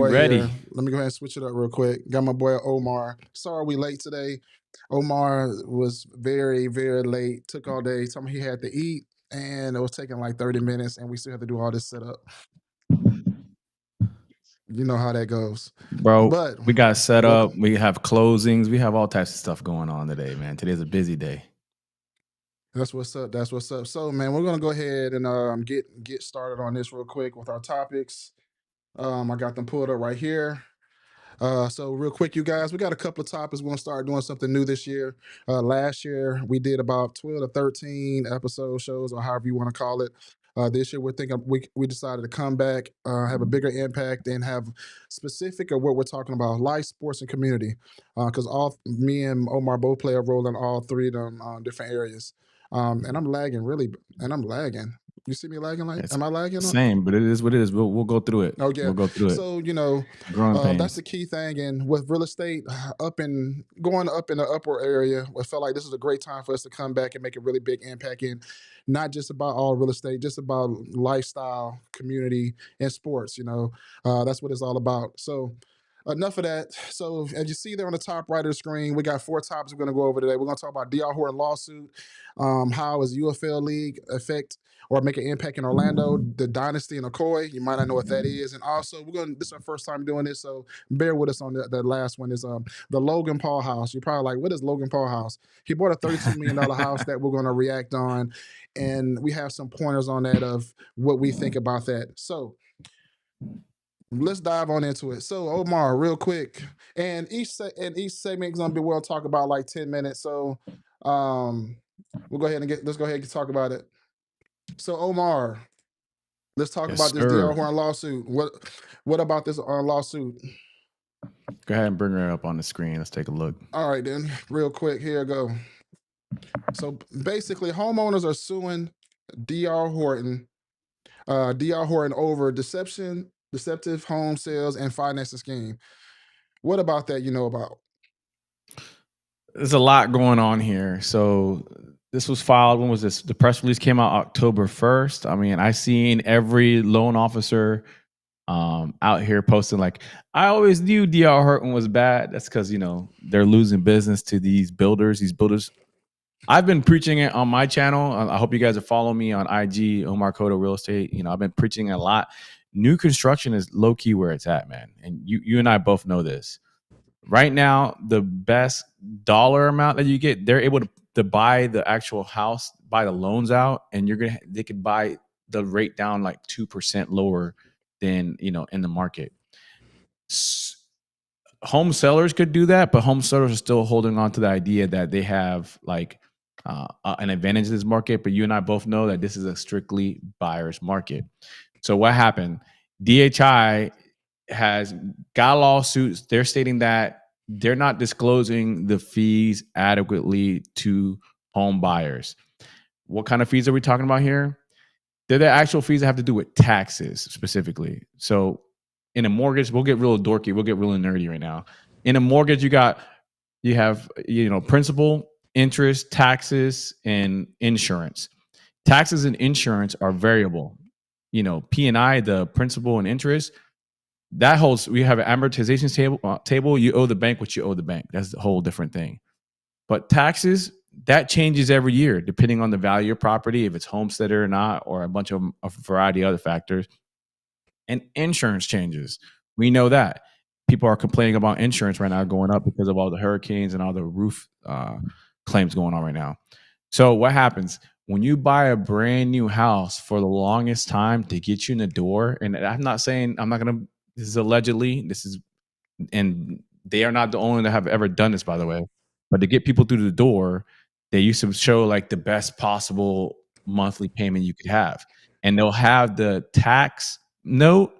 Boy Ready. here. Let me go ahead and switch it up real quick. Got my boy Omar. Sorry we late today. Omar was very, very late. Took all day. Told me he had to eat, and it was taking like 30 minutes, and we still had to do all this setup. You know how that goes. Bro, But we got set what? up. We have closings. We have all types of stuff going on today, man. Today's a busy day. That's what's up. That's what's up. So, man, we're gonna go ahead and get started on this real quick with our topics. I got them pulled up right here. So real quick, you guys, we got a couple of topics. We're gonna start doing something new this year. Last year we did about 12 to 13 episode shows, or however you want to call it. This year we're thinking we decided to come back, have a bigger impact, and have specific of what we're talking about: life, sports, and community. Because all me and Omar both play a role in all three of them different areas. And I'm lagging really, and I'm lagging. You see me lagging? Like, It's am I lagging? same, but it is what it is. We'll go through it. Oh yeah. We'll go through it. So Growing that's the pains. key thing. And with real estate going up in the upper area, I felt like this is a great time for us to come back and make a really big impact in not just about all real estate, just about lifestyle, community, and sports. That's what it's all about. So enough of that. So as you see there on the top right of the screen, we got four topics we're going to go over today. We're going to talk about D.R. Horton lawsuit. How is UFL league affect or make an impact in Orlando, the Dynasty in Ocoee? You might not know what that is. And also, this is our first time doing this, so bear with us on the last one. Is the Logan Paul house. You're probably like, what is Logan Paul house? He bought a $32 million house that we're going to react on, and we have some pointers on that of what we think about that. So let's dive on into it. So Omar, real quick, and each segment is gonna be we'll talk about like 10 minutes. So let's go ahead and talk about it. So Omar, let's talk Yes, about this DR sir. Horn lawsuit. What about this lawsuit? Go ahead and bring her up on the screen. Let's take a look. All right, then, real quick, here I go. So basically, homeowners are suing DR Horton over deceptive home sales and financing scheme. What about that you know about? There's a lot going on here. So this was filed. When was this? The press release came out October 1st. I mean, I seen every loan officer out here posting like, I always knew DR Horton was bad. That's because they're losing business to these builders. I've been preaching it on my channel. I hope you guys are following me on IG, Omar Cotto Real Estate. I've been preaching a lot. New construction is low key where it's at, man. And you and I both know this. Right now, the best dollar amount that you get, they're able to buy the actual house, buy the loans out, and they could buy the rate down like 2% lower than in the market. Home sellers could do that, but home sellers are still holding on to the idea that they have like an advantage in this market. But you and I both know that this is a strictly buyer's market. So what happened? DHI has got lawsuits. They're stating that they're not disclosing the fees adequately to home buyers. What kind of fees are we talking about here? They're the actual fees that have to do with taxes specifically. So in a mortgage, we'll get real dorky. We'll get really nerdy right now. In a mortgage, you have principal, interest, taxes, and insurance. Taxes and insurance are variable. P&I, the principal and interest, that holds. We have an amortization table. You owe the bank what you owe the bank. That's a whole different thing. But taxes, that changes every year depending on the value of property, if it's homesteaded or not, or a variety of other factors. And insurance changes. We know that. People are complaining about insurance right now going up because of all the hurricanes and all the roof claims going on right now. So what happens when you buy a brand new house for the longest time to get you in the door? And this is allegedly, and they are not the only that have ever done this, by the way. But to get people through the door, they used to show like the best possible monthly payment you could have. And they'll have the tax note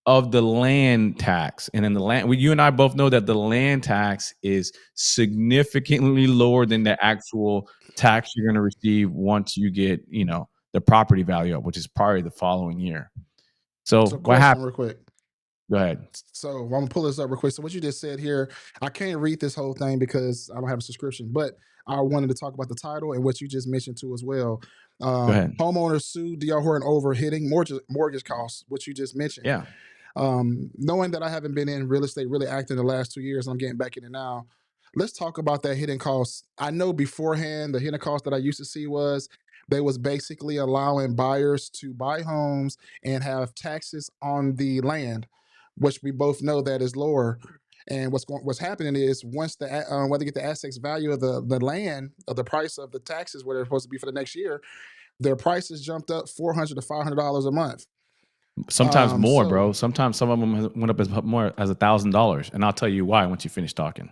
of the land tax. And then you and I both know that the land tax is significantly lower than the actual tax you're going to receive once you get, the property value up, which is probably the following year. So what happened? Real quick. Go ahead. So I'm gonna pull this up real quick. So what you just said here, I can't read this whole thing because I don't have a subscription, but I wanted to talk about the title and what you just mentioned too as well. Go ahead. Homeowners sue DR Horton over hitting mortgage costs, which you just mentioned. Yeah. Knowing that I haven't been in real estate really active in the last 2 years, and I'm getting back in it now. Let's talk about that hidden cost. I know beforehand the hidden cost that I used to see was they was basically allowing buyers to buy homes and have taxes on the land, which we both know that is lower. And what's happening is once when they get the assets value of the land, of the price of the taxes where they're supposed to be for the next year, their prices jumped up $400 to $500 a month. Sometimes more, So bro. Sometimes some of them went up as more as $1,000, and I'll tell you why once you finish talking.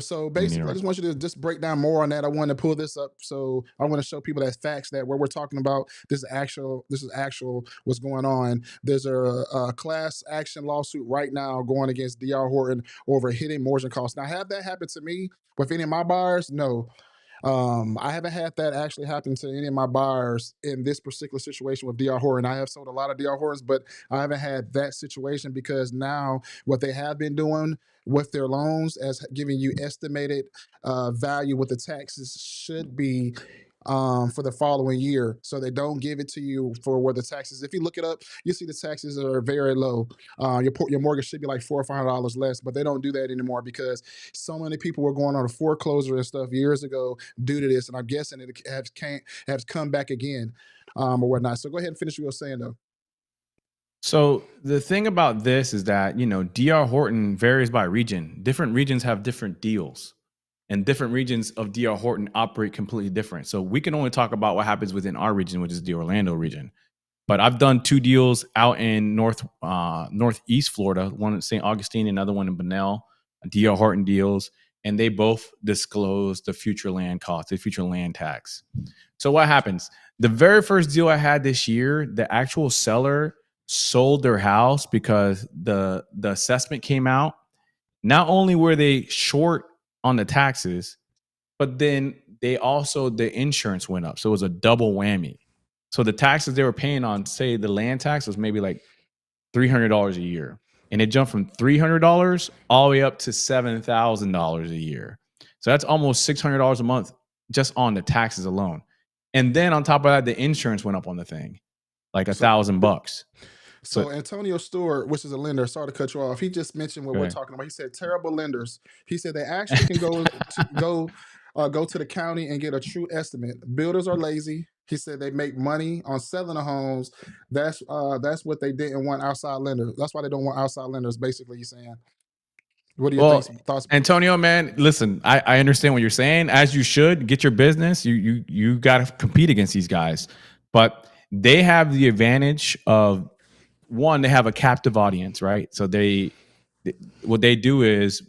So I mean, basically, I just want you to just break down more on that. I want to pull this up, so I want to show people that facts that what we're talking about. This is actual what's going on. There's a class action lawsuit right now going against D.R. Horton over hidden mortgage costs. Now, have that happen to me with any of my buyers? No. I haven't had that actually happen to any of my buyers in this particular situation with DR Horton. I have sold a lot of DR Hortons, but I haven't had that situation because now what they have been doing with their loans as giving you estimated value what the taxes should be for the following year. So they don't give it to you for where the taxes. If you look it up, you see the taxes are very low. Your mortgage should be like $400 or $500 less, but they don't do that anymore because so many people were going on a foreclosure and stuff years ago due to this, and I'm guessing it has come back again, or whatnot. So go ahead and finish what you were saying though. so the thing about this is that, DR Horton varies by region. Different regions have different deals, and different regions of DR Horton operate completely different. So we can only talk about what happens within our region, which is the Orlando region. But I've done 2 deals out in northeast Florida, one in St. Augustine, another one in Bunnell, DR Horton deals, and they both disclose the future land cost, the future land tax. So what happens? The very first deal I had this year, the actual seller sold their house because the assessment came out. Not only were they short on the taxes, but then the insurance went up. So it was a double whammy. So the taxes they were paying on, say the land tax was maybe like $300 a year. And it jumped from $300 all the way up to $7,000 a year. So that's almost $600 a month just on the taxes alone. And then on top of that, the insurance went up on the thing, like So $1,000. So So Antonio Stewart, which is a lender, sorry to cut you off. He just mentioned what we're okay. talking about. He said terrible lenders. He said they actually can go to the county and get a true estimate. Builders are lazy. He said they make money on selling the homes. That's what they didn't want outside lenders. That's why they don't want outside lenders. Basically, he's saying. What do you think? Well, Thoughts? Antonio, man, listen, I understand what you're saying. As you should, get your business. You got to compete against these guys, but they have the advantage of, one, they have a captive audience, right? So what they do is,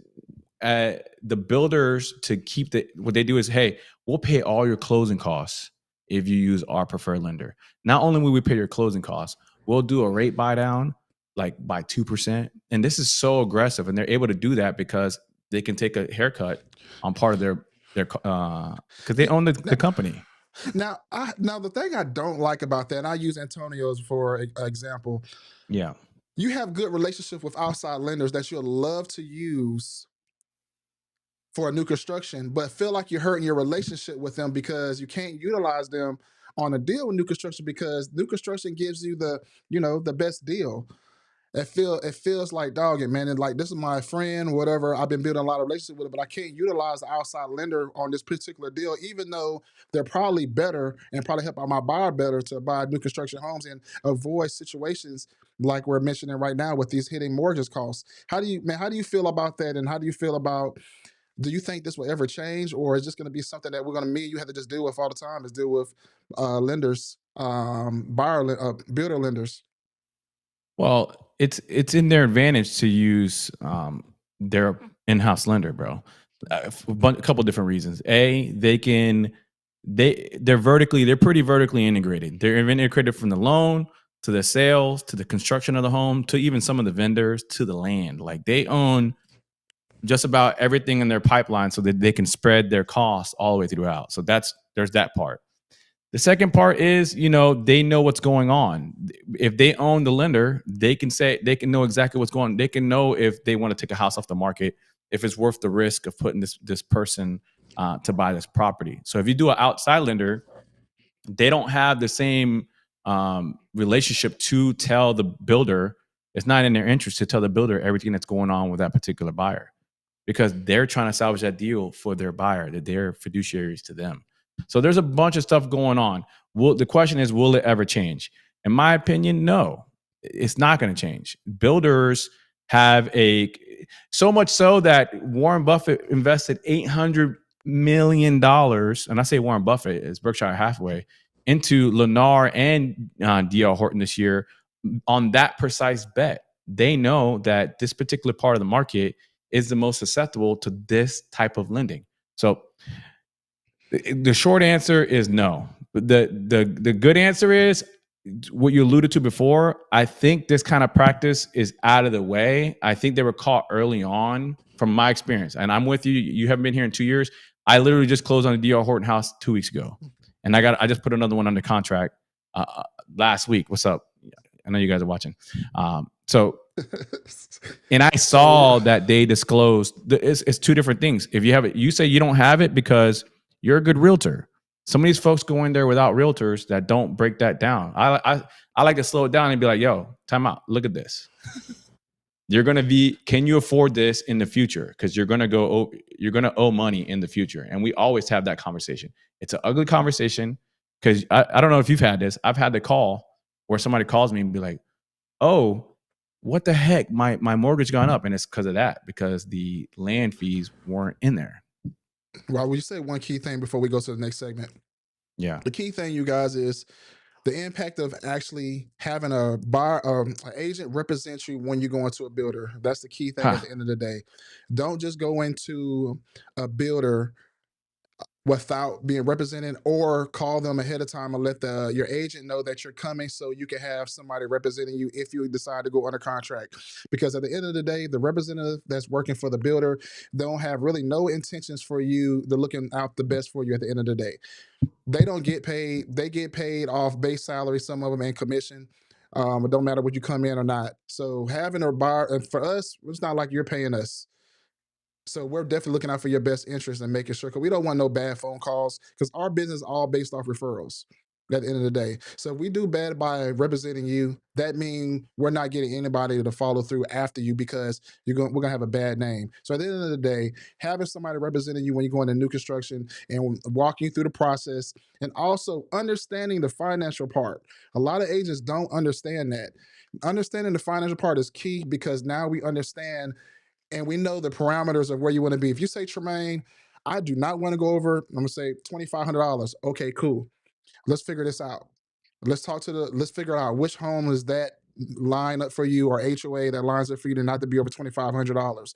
the builders, to keep what they do is, hey, we'll pay all your closing costs if you use our preferred lender. Not only will we pay your closing costs, we'll do a rate buy down like by 2%. And this is so aggressive, and they're able to do that because they can take a haircut on part of their because they own the company. Now the thing I don't like about that, and I use Antonio's for example. Yeah. You have good relationship with outside lenders that you'll love to use for a new construction, but feel like you're hurting your relationship with them because you can't utilize them on a deal with new construction because new construction gives you the best deal. It feels like dog it, man. And like this is my friend, whatever. I've been building a lot of relationship with it, but I can't utilize the outside lender on this particular deal, even though they're probably better and probably help out my buyer better to buy new construction homes and avoid situations like we're mentioning right now with these hitting mortgage costs. How do you feel about that? And how do you feel about do you think this will ever change, or is this going to be something that me and you have to just deal with all the time? Is deal with lenders, builder lenders. Well, it's in their advantage to use their in-house lender, bro. A couple different reasons. A, they're pretty vertically integrated. They're integrated from the loan to the sales to the construction of the home to even some of the vendors to the land. Like they own just about everything in their pipeline so that they can spread their costs all the way throughout. So there's that part. The second part is, they know what's going on. If they own the lender, they can know exactly what's going on. They can know if they want to take a house off the market, if it's worth the risk of putting this person to buy this property. So if you do an outside lender, they don't have the same relationship to tell the builder It's not in their interest to tell the builder everything that's going on with that particular buyer because they're trying to salvage that deal for their buyer, that they're fiduciaries to them. So there's a bunch of stuff going on. The question is, will it ever change? In my opinion, no, it's not going to change. Builders have so much so that Warren Buffett invested $800 million, and I say Warren Buffett is Berkshire Hathaway, into Lennar and D.R. Horton this year on that precise bet. They know that this particular part of the market is the most susceptible to this type of lending. So the short answer is no. The good answer is what you alluded to before. I think this kind of practice is out of the way. I think they were caught early on from my experience. And I'm with you. You haven't been here in 2 years. I literally just closed on a D.R. Horton house 2 weeks ago. And I just put another one under contract last week. What's up? I know you guys are watching. And I saw that they disclosed it's two different things. If you have it, you say you don't have it because you're a good realtor. Some of these folks go in there without realtors that don't break that down. I like to slow it down and be like, yo, time out. Look at this. You're going to be, can you afford this in the future? Because you're going to owe money in the future. And we always have that conversation. It's an ugly conversation because I don't know if you've had this. I've had the call where somebody calls me and be like, oh, what the heck? My mortgage gone up. And it's because of that, because the land fees weren't in there. Well, will you say one key thing before we go to the next segment? Yeah. The key thing, you guys, is the impact of actually having a buyer, an agent represent you when you go into a builder. That's the key thing at the end of the day. Don't just go into a builder without being represented, or call them ahead of time and let your agent know that you're coming so you can have somebody representing you if you decide to go under contract. Because at the end of the day, the representative that's working for the builder, they don't have really no intentions for you. They're looking out the best for you at the end of the day. They don't get paid. They get paid off base salary, some of them, and commission. It don't matter what you come in or not. So having a buyer, for us, it's not like you're paying us. So we're definitely looking out for your best interest and making sure, because we don't want no bad phone calls, because our business is all based off referrals at the end of the day. So if we do bad by representing you, that means we're not getting anybody to follow through after you, because we're gonna have a bad name. So at the end of the day, having somebody representing you when you go into new construction and walking you through the process, and also understanding the financial part. A lot of agents don't understand that. Understanding the financial part is key, because now we understand and we know the parameters of where you want to be. If you say, Tremaine, I do not want to go over, I'm gonna say $2,500. Okay, cool. Let's figure this out. Let's figure out which home is that line up for you, or HOA that lines up for you to not to be over $2,500.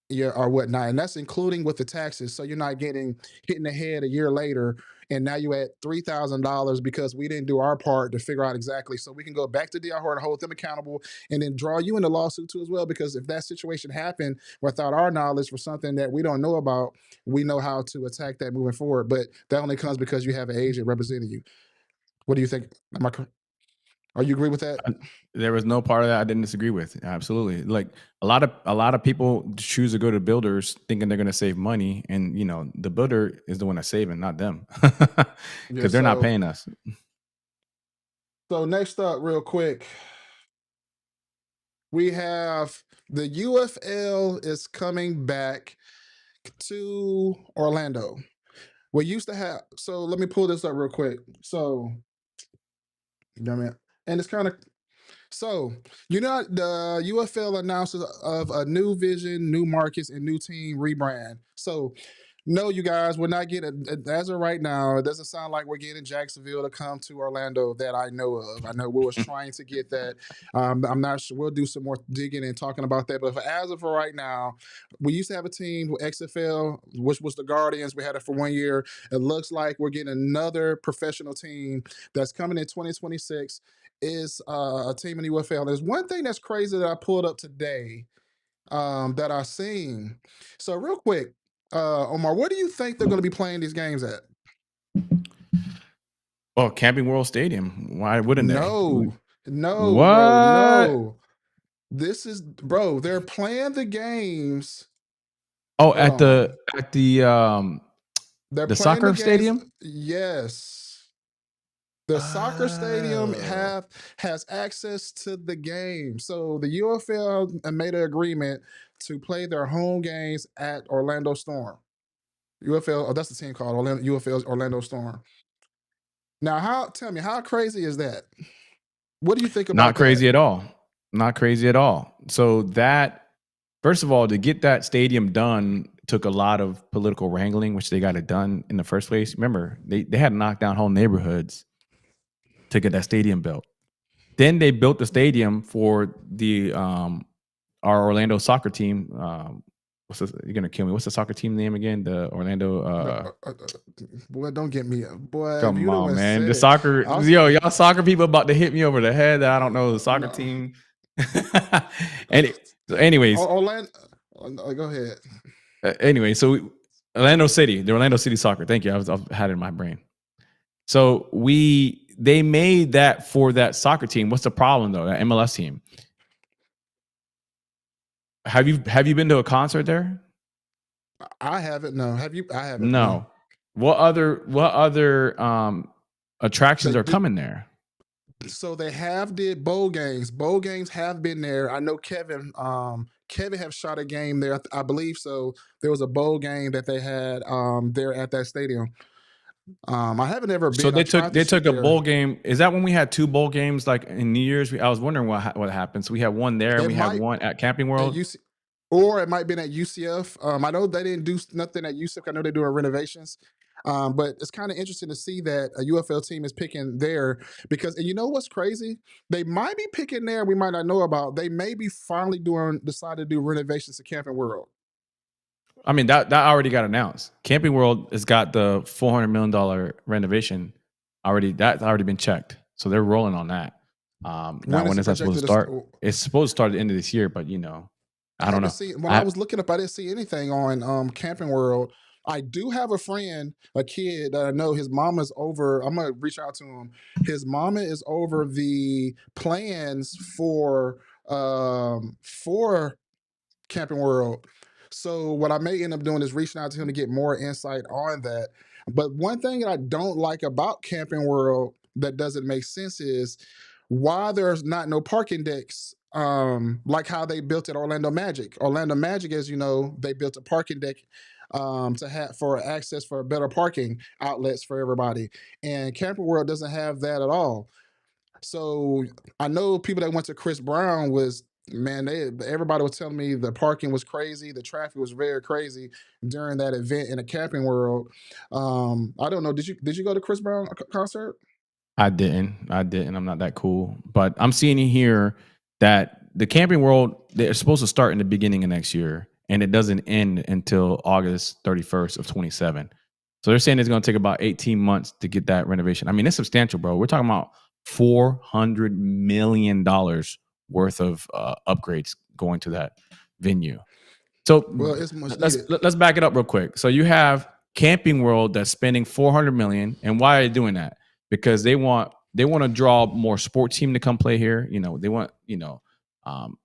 Yeah, or whatnot. And that's including with the taxes. So you're not getting hit in the head a year later, and now you at $3,000 because we didn't do our part to figure out exactly. So we can go back to DR Horton, hold them accountable, and then draw you in the lawsuit too as well. Because if that situation happened without our knowledge for something that we don't know about, we know how to attack that moving forward. But that only comes because you have an agent representing you. What do you think? Are you agree with that? There was no part of that I didn't disagree with. Absolutely. Like a lot of people choose to go to builders thinking they're going to save money, and the builder is the one that's saving, not them, because they're not paying us. So next up, real quick, we have the UFL is coming back to Orlando. We used to have, so let me pull this up real quick. So, and it's kind of, so the UFL announces of a new vision, new markets, and new team rebrand. So no, you guys, we're not getting, as of right now, it doesn't sound like we're getting Jacksonville to come to Orlando that I know of. I know we was trying to get that. I'm not sure. We'll do some more digging and talking about that. But as of right now, we used to have a team, XFL, which was the Guardians. We had it for 1 year. It looks like we're getting another professional team that's coming in 2026. Is a team in the UFL. There's one thing that's crazy that I pulled up today that I seen. So real quick, Omar, where do you think they're going to be playing these games at? Oh, Camping World Stadium. Why wouldn't they? No, What? bro, no. This is, bro. They're playing the games. Oh, Hold at on. the They're the playing the soccer games. stadium. Yes. The soccer stadium Oh. has access to the game. So the UFL made an agreement to play their home games at Orlando Storm. UFL, oh, that's the team called Orlando, UFL's Orlando Storm. Now, tell me, how crazy is that? What do you think Not about that? crazy at all. Not crazy at all. So that first of all, to get that stadium done took a lot of political wrangling, which they got it done in the first place. Remember, they had to knock down whole neighborhoods to get that stadium built. Then they built the stadium for the our Orlando soccer team. You're gonna kill me. What's the soccer team name again? The Orlando. Boy, don't get me. Boy, if Come you the on, one man. The said it, soccer, I was yo, y'all soccer people about to hit me over the head. That I don't know the soccer no team. And so anyways, Orlando. Go ahead. anyway, so Orlando City, the Orlando City Soccer. Thank you. I've had it in my brain. So they made that for that soccer team. What's the problem though? That MLS team. Have you been to a concert there? I haven't. No, have you? I haven't. No. No. What other attractions They are did. coming there? So they have did bowl games. Bowl games have been there. I know Kevin. Kevin have shot a game there. I believe so. There was a bowl game that they had there at that stadium. I haven't ever So been. I tried to they shoot took a there. bowl game. Is that when we had two bowl games like in New Year's? I was wondering what happened. So we had one there and It we had might one at Camping at World. UC, or it might have been at UCF. I know they didn't do nothing at UCF. I know they're doing renovations. But it's kind of interesting to see that a UFL team is picking there because, and you know what's crazy? They might be picking there. We might not know about. They may be finally decide to do renovations to Camping World. I mean that already got announced. Camping World has got the $400 million renovation already. That's already been checked. So they're rolling on that. Now When is when it is that supposed projected to to? start? It's supposed to start at the end of this year, but I I don't haven't know. seen when I I was looking up. I didn't see anything on Camping World. I do have a friend, a kid that I know. His mama's over. I'm gonna reach out to him. His mama is over the plans for Camping World. So what I may end up doing is reaching out to him to get more insight on that. But one thing that I don't like about Camping World that doesn't make sense is why there's not no parking decks. Like how they built at Orlando Magic. Orlando Magic, as you know, they built a parking deck to have for access for better parking outlets for everybody. And Camping World doesn't have that at all. So I know people that went to Chris Brown was, man, everybody was telling me the parking was crazy, the traffic was very crazy during that event in the Camping World. I don't know. Did you go to Chris Brown concert? I didn't. I didn't. I'm not that cool. But I'm seeing here that the Camping World, they're supposed to start in the beginning of next year, and it doesn't end until August 31st of 27. So they're saying it's going to take about 18 months to get that renovation. I mean, it's substantial, bro. We're talking about $400 million worth of upgrades going to that venue. So Well, it's much let's needed. let's back it up real quick. So you have Camping World that's spending 400 million, and why are they doing that? Because they want to draw more sports team to come play here. They want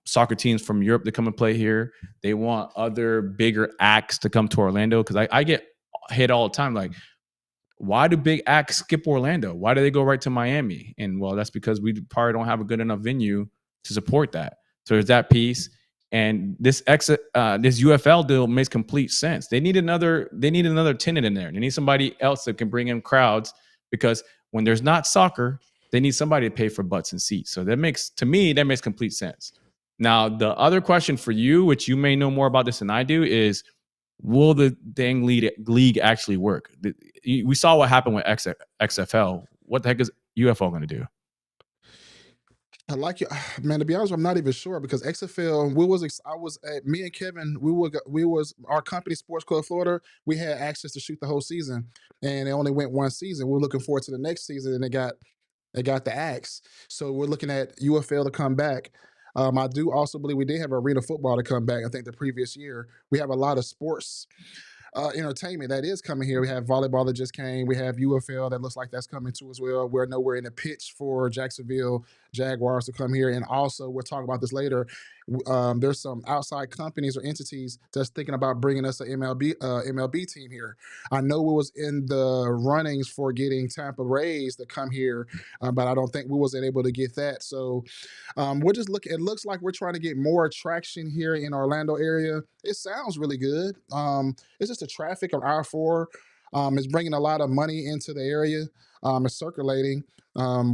soccer teams from Europe to come and play here. They want other bigger acts to come to Orlando because I get hit all the time like, why do big acts skip Orlando? Why do they go right to Miami? And well, that's because we probably don't have a good enough venue to support that. So there's that piece. And this this UFL deal makes complete sense. They need another tenant in there. They need somebody else that can bring in crowds because when there's not soccer, they need somebody to pay for butts and seats. So that makes complete sense. Now, the other question for you, which you may know more about this than I do, is will the dang league actually work? We saw what happened with XFL. What the heck is UFO going to do? I like you, man. To be honest, I'm not even sure because XFL. I was at me and Kevin. We was our company, Sports Club Florida. We had access to shoot the whole season, and it only went one season. We're looking forward to the next season, and they got the axe. So we're looking at UFL to come back. I do also believe we did have arena football to come back. I think the previous year we have a lot of sports entertainment that is coming here. We have volleyball that just came. We have UFL that looks like that's coming too as well. We're in the pitch for Jacksonville Jaguars to come here, and also we'll talk about this later. There's some outside companies or entities that's thinking about bringing us an MLB team here. I know we was in the runnings for getting Tampa Rays to come here, but I don't think we wasn't able to get that. So we're just looking. It looks like we're trying to get more attraction here in Orlando area. It sounds really good. It's just the traffic on I-4. It's bringing a lot of money into the area. It's circulating,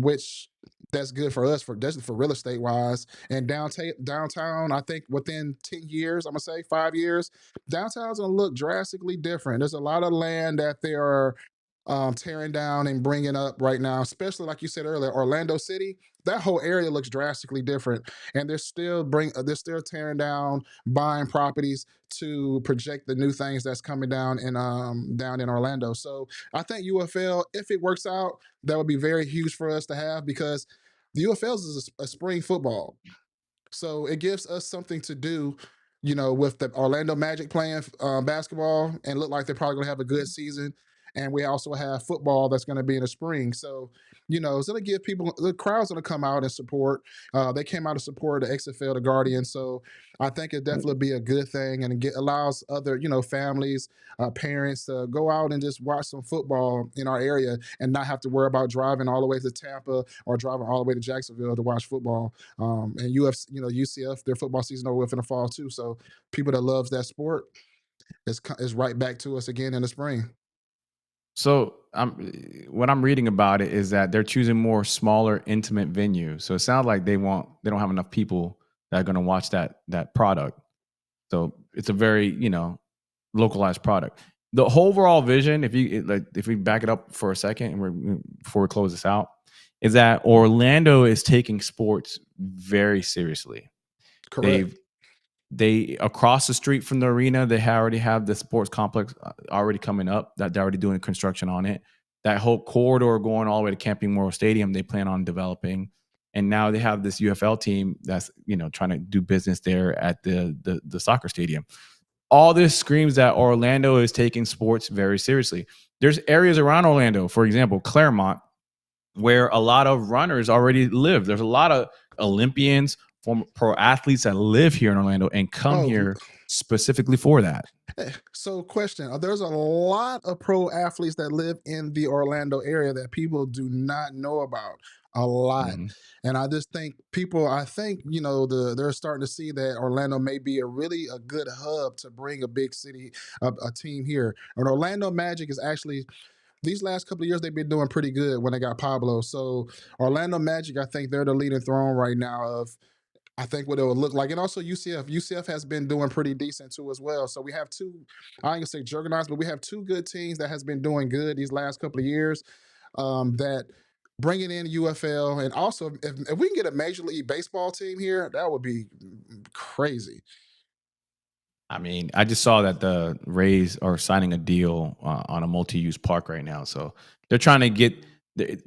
which that's good for us for that's for real estate wise. And downtown, I think within 10 years, I'm gonna say 5 years, downtown's gonna look drastically different. There's a lot of land that they are tearing down and bringing up right now, especially like you said earlier, Orlando City. That whole area looks drastically different, and they're still tearing down, buying properties to project the new things that's coming down in Orlando. So I think UFL, if it works out, that would be very huge for us to have because the UFL is a spring football. So it gives us something to do, with the Orlando Magic playing basketball and look like they're probably going to have a good season. And we also have football that's going to be in the spring. So, it's going to give people, the crowd's going to come out and support. They came out to support the XFL, the Guardians. So I think it definitely be a good thing and allows other, families, parents to go out and just watch some football in our area and not have to worry about driving all the way to Tampa or driving all the way to Jacksonville to watch football. And UCF, their football season over with in the fall too. So people that loves that sport is right back to us again in the spring. So what I'm reading about it is that they're choosing more smaller, intimate venues. So it sounds like they don't have enough people that are going to watch that product. So it's a very localized product. The whole overall vision, if we back it up for a second, and before we close this out, is that Orlando is taking sports very seriously. Correct. They've they across the street from the arena, they already have the sports complex already coming up that they're already doing construction on it. That whole corridor going all the way to Camping Memorial Stadium, they plan on developing, and now they have this UFL team that's trying to do business there at the soccer stadium. All this screams that Orlando is taking sports very seriously. There's areas around Orlando, for example, Claremont, where a lot of runners already live. There's a lot of Olympians, former pro athletes that live here in Orlando and come Oh, here specifically for that. so question: there's a lot of pro athletes that live in the Orlando area that people do not know about. A lot, Mhm. and I just think people. I think they're starting to see that Orlando may be a good hub to bring a big city, a team here. And Orlando Magic is actually these last couple of years they've been doing pretty good when they got Pablo. So Orlando Magic, I think they're the leading throne right now of I think what it would look like. And also UCF. UCF has been doing pretty decent too as well. So we have two, I ain't gonna say juggernauts, but we have two good teams that has been doing good these last couple of years. That bringing in UFL and also if we can get a Major League Baseball team here, that would be crazy. I mean, I just saw that the Rays are signing a deal on a multi-use park right now, so they're trying to get.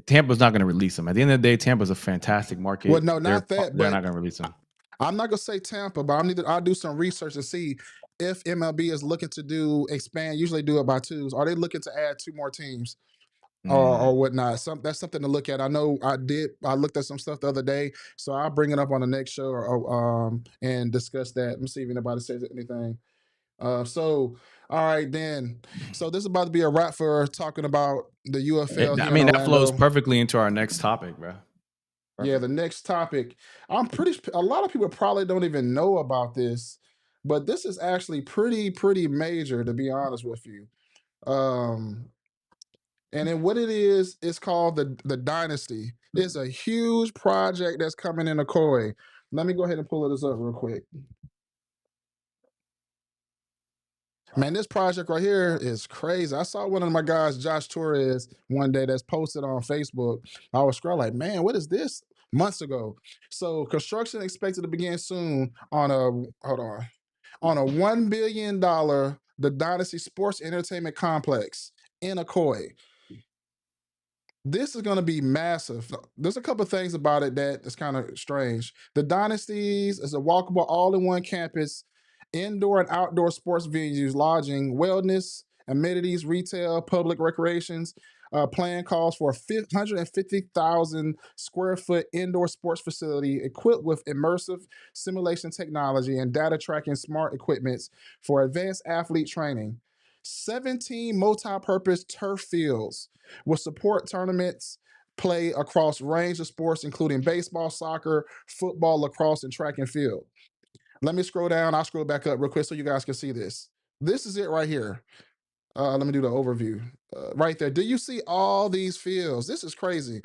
Tampa's not going to release them. At the end of the day, Tampa's a fantastic Well, market. no, not that, They're not but going to release them. I'm not gonna say Tampa, but I'll do some research to see if MLB is looking to do expand. Usually do it by twos. Are they looking to add two more teams? Or Mm. whatnot. That's something to look at. I know I looked at some stuff the other day, so I'll bring it up on the next show and discuss that. Let me see if anybody says anything. So all right then. So this is about to be a wrap for talking about the UFL I here in mean, that flows Orlando. perfectly into our next topic, bro. Yeah, the Perfect. next topic. A lot of people probably don't even know about this, but this is actually pretty major to be honest with you. Um And then what it is, it's called the Dynasty. It's a huge project that's coming in Ocoee. Let me go ahead and pull this up real quick. Man, this project right here is crazy. I saw one of my guys, Josh Torres, one day that's posted on Facebook. I was scrolling like, man, what is this? Months ago. So construction expected to begin soon on a hold on a $1 billion the Dynasty Sports Entertainment Complex in Ocoee. This is going to be massive. There's a couple of things about it that is kind of strange. The Dynasties is a walkable all-in-one campus, indoor and outdoor sports venues, lodging, wellness, amenities, retail, public recreations. Plan calls for a 150,000 square foot indoor sports facility equipped with immersive simulation technology and data tracking smart equipments for advanced athlete training. 17 multi-purpose turf fields will support tournaments play across range of sports, including baseball, soccer, football, lacrosse, and track and field. Let me scroll down. I'll scroll back up real quick so you guys can see this. This is it right here. Let me do the overview. Right there. Do you see all these fields? This is crazy.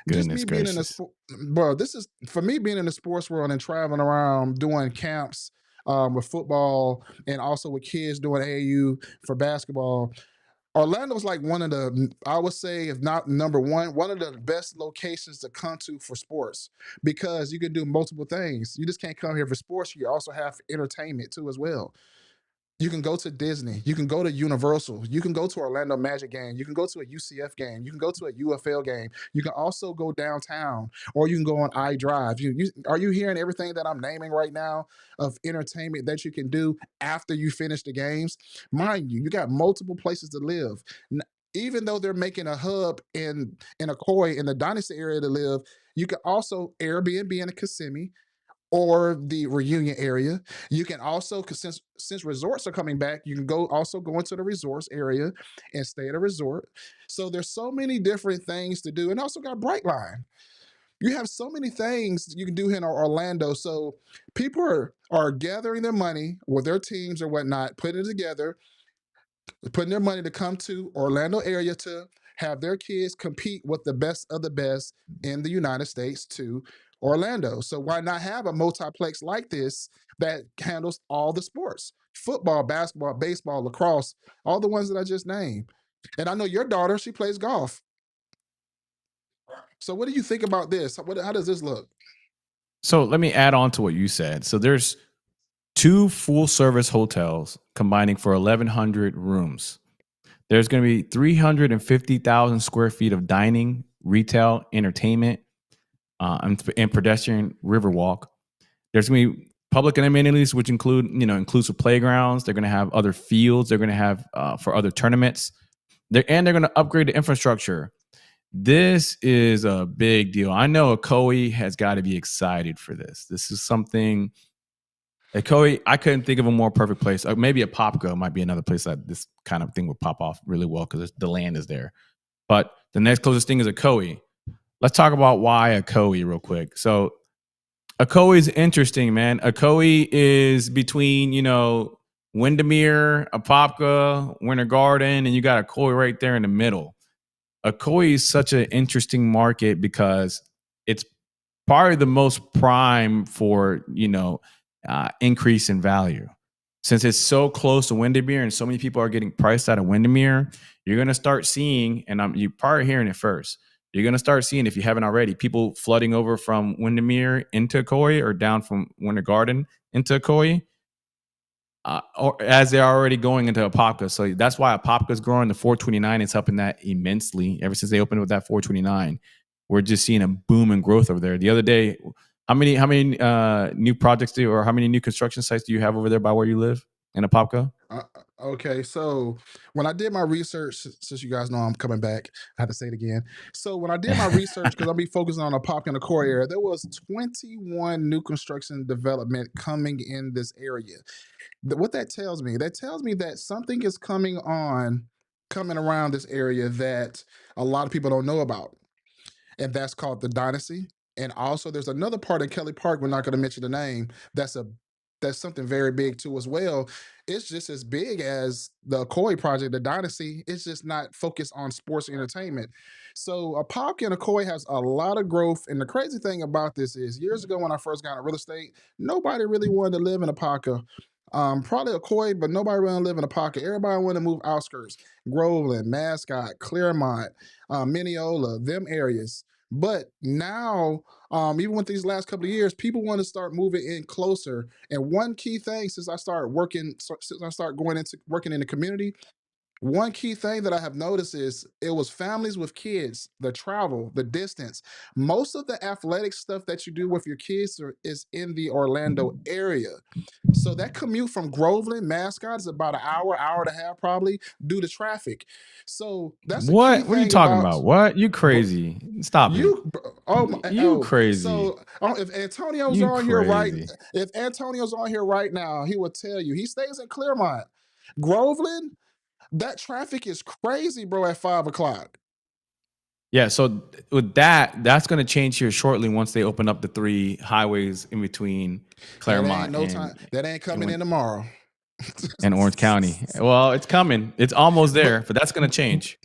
Just Goodness me being in the gracious. sport, bro. This is for me being in the sports world and traveling around doing camps with football and also with kids doing AAU for basketball. Orlando's like one of the, I would say, if not number one of the best locations to come to for sports because you can do multiple things. You just can't come here for sports. You also have entertainment too as well. You can go to Disney. You can go to Universal. You can go to Orlando Magic game. You can go to a UCF game. You can go to a UFL game. You can also go downtown, or you can go on iDrive. Are you hearing everything that I'm naming right now of entertainment that you can do after you finish the games? Mind you, you got multiple places to live. Even though they're making a hub in Ocoee in the Dynasty area to live, you can also Airbnb in a Kissimmee or the Reunion area. You can also, cause since resorts are coming back, you can go into the resorts area and stay at a resort. So there's so many different things to do, and also got Brightline. You have so many things you can do here in Orlando. So people are gathering their money with their teams or whatnot, putting it together, putting their money to come to Orlando area to have their kids compete with the best of the best in the United States to Orlando. So why not have a multiplex like this that handles all the sports? Football, basketball, baseball, lacrosse, all the ones that I just named. And I know your daughter, she plays golf. So what do you think about this? How does this look? So let me add on to what you said. So there's two full service hotels combining for 1,100 rooms. There's going to be 350,000 square feet of dining, retail, entertainment, and pedestrian riverwalk. There's going to be public amenities, which include, inclusive playgrounds. They're going to have other fields. They're going to have for other tournaments. They're going to upgrade the infrastructure. This is a big deal. I know Ocoee has got to be excited for this. This is something. Ocoee, I couldn't think of a more perfect place. Maybe a Popco might be another place that this kind of thing would pop off really well because the land is there. But the next closest thing is Ocoee. Let's talk about why Ocoee real quick. So Ocoee is interesting, man. Ocoee is between, Windermere, Apopka, Winter Garden, and you got Ocoee right there in the middle. Ocoee is such an interesting market because it's probably the most prime for, increase in value. Since it's so close to Windermere and so many people are getting priced out of Windermere, you're going to start seeing, and you're probably hearing it first, you're going to start seeing, if you haven't already, people flooding over from Windermere into Ocoee or down from Winter Garden into Ocoee, or as they're already going into Apopka. So that's why Apopka is growing. The 429 is helping that immensely. Ever since they opened with that 429, we're just seeing a boom in growth over there. The other day, how many new projects or how many new construction sites do you have over there by where you live in Apopka? Okay, so when I did my research, since you guys know I'm coming back, I have to say it again. So when I did my research, because I'll be focusing on a pop in the core area, there was 21 new construction development coming in this area. What that tells me that something is coming around this area that a lot of people don't know about, and that's called the Dynasty. And also, there's another part in Kelly Park. We're not going to mention the name. That's something very big too as well. It's just as big as the Ocoee project, the Dynasty. It's just not focused on sports and entertainment. So a Apopka and Ocoee has a lot of growth. And the crazy thing about this is, years ago when I first got into real estate, nobody really wanted to live in a Apopka. Probably Ocoee, but nobody really wanted to live in a Apopka. Everybody wanted to move outskirts, Groveland, Mascot, Claremont, Mineola, them areas. But now, even with these last couple of years, people want to start moving in closer. And one key thing since I started going into working in the community, One key thing that I have noticed is it was families with kids, the travel, the distance. Most of the athletic stuff that you do with your kids is in the Orlando area. So that commute from Groveland, Mascot, is about an hour, hour and a half probably due to traffic. So that's a key What? What are you thing talking about about? What? You bro, crazy? Stop it. you. Oh, You oh. crazy. So if Antonio's You on here right, crazy. if Antonio's on here right now, he will tell you he stays in Claremont. Groveland, that traffic is crazy, bro, at 5 o'clock. Yeah, so with that, that's going to change here shortly once they open up the 3 highways in between That ain't Claremont no time. That ain't and, coming when, in tomorrow. and Orange County. Well, it's coming. It's almost but there, but that's going to change.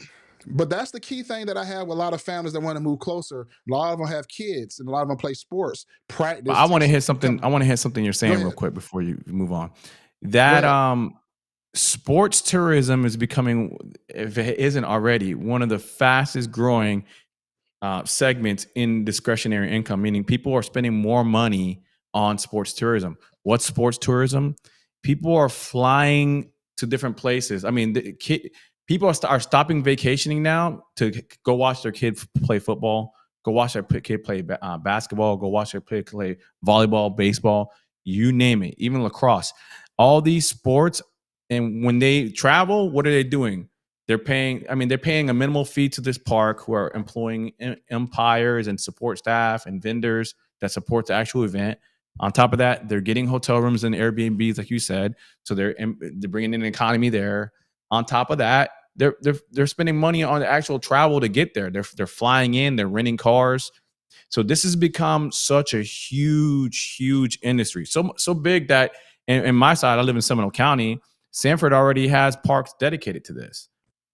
but that's the key thing that I have with a lot of families that want to move closer. A lot of them have kids, and a lot of them play sports, But practice, I want to teach. hit something. I want to hit something you're Go saying real ahead. quick before you move on. Go That ahead. sports tourism is becoming, if it isn't already, one of the fastest growing segments in discretionary income, meaning people are spending more money on sports tourism. What's sports tourism? People are flying to different places. I mean, people are stopping vacationing now to go watch their kid play football, go watch their kid play basketball, go watch their kid play volleyball, baseball, you name it, even lacrosse. All these sports, and when they travel, what are they doing? They're paying a minimal fee to this park who are employing umpires and support staff and vendors that support the actual event. On top of that, they're getting hotel rooms and Airbnbs, like you said. So they're bringing in an economy there. On top of that, they're spending money on the actual travel to get there. They're flying in, they're renting cars. So this has become such a huge industry. So big that in my side, I live in Seminole County. Sanford already has parks dedicated to this.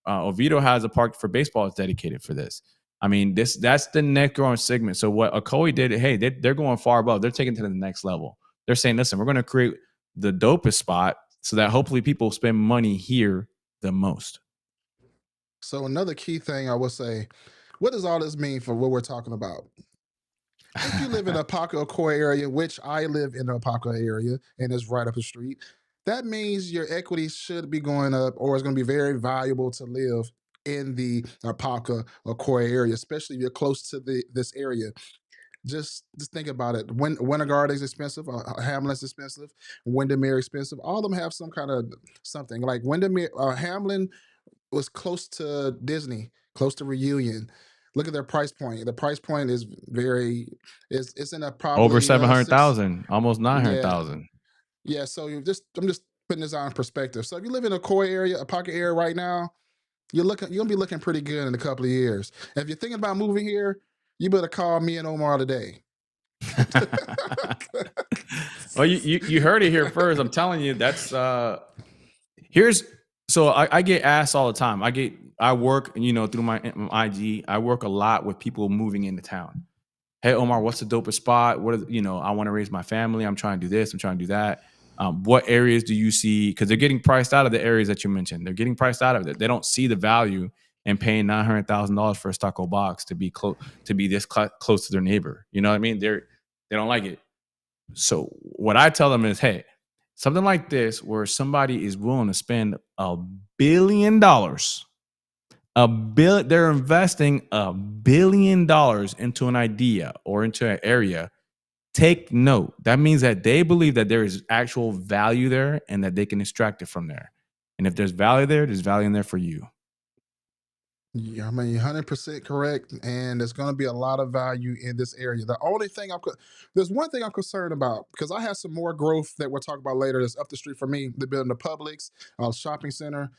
Oviedo has a park for baseball that's dedicated for this. I mean, that's the next growing segment. So what Ocoee did, hey, they're going far above. They're taking it to the next level. They're saying, listen, we're going to create the dopest spot so that hopefully people spend money here the most. So another key thing I would say, what does all this mean for what we're talking about? If you live in the Ocoee area, which I live in the Ocoee area, and it's right up the street, that means your equity should be going up, or it's going to be very valuable to live in the Ocoee area, especially if you're close to this area. Just think about it. Winter Garden is expensive. Hamlin's expensive. Windermere expensive. All of them have some kind of something. Like Windermere, Hamlin was close to Disney, close to Reunion. Look at their price point. The price point is very, it's in a Over probably seven hundred six. thousand, almost nine hundred Yeah, thousand. yeah. So I'm just putting this on perspective. So if you live in a core area, a pocket area right now, you're gonna be looking pretty good in a couple of years. And if you're thinking about moving here, you better call me and Omar today. Well, you heard it here first. I'm telling you, that's here's so I get asked all the time. I work, through my IG. I work a lot with people moving into town. Hey Omar, what's the dopest spot? I want to raise my family. I'm trying to do this. I'm trying to do that. What areas do you see? Because they're getting priced out of the areas that you mentioned. They're getting priced out of it. They don't see the value in paying $900,000 for a stucco box to be this close to their neighbor. You know what I mean? They don't like it. So what I tell them is, hey, something like this where somebody is willing to spend $1 billion, they're investing $1 billion into an idea or into an area. Take note. That means that they believe that there is actual value there and that they can extract it from there. And if there's value there, there's value in there for you. Yeah, I mean, 100% correct. And there's going to be a lot of value in this area. There's one thing I'm concerned about because I have some more growth that we'll talk about later that's up the street from me. They're building a Publix, shopping center,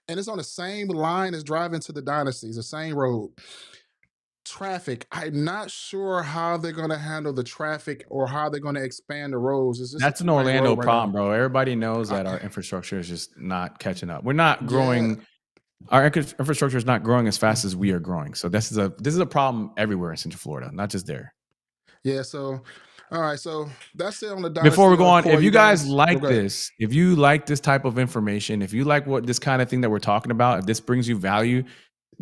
and it's on the same line as driving to the Dynasty, the same road. Traffic. I'm not sure how they're going to handle the traffic or how they're going to expand the roads. It's just a That's an 2-lane Orlando road right problem, now. bro. Everybody knows I, that our infrastructure is just not catching up. We're not yeah, growing. Our infrastructure is not growing as fast as we are growing. So this is a problem everywhere in Central Florida, not just there. yeah. So, all right. So that's it on the Before we Dynasty go on, core, if you you guys guys. Go like ahead. this, if you like this type of information, if you like this kind of thing that we're talking about, if this brings you value,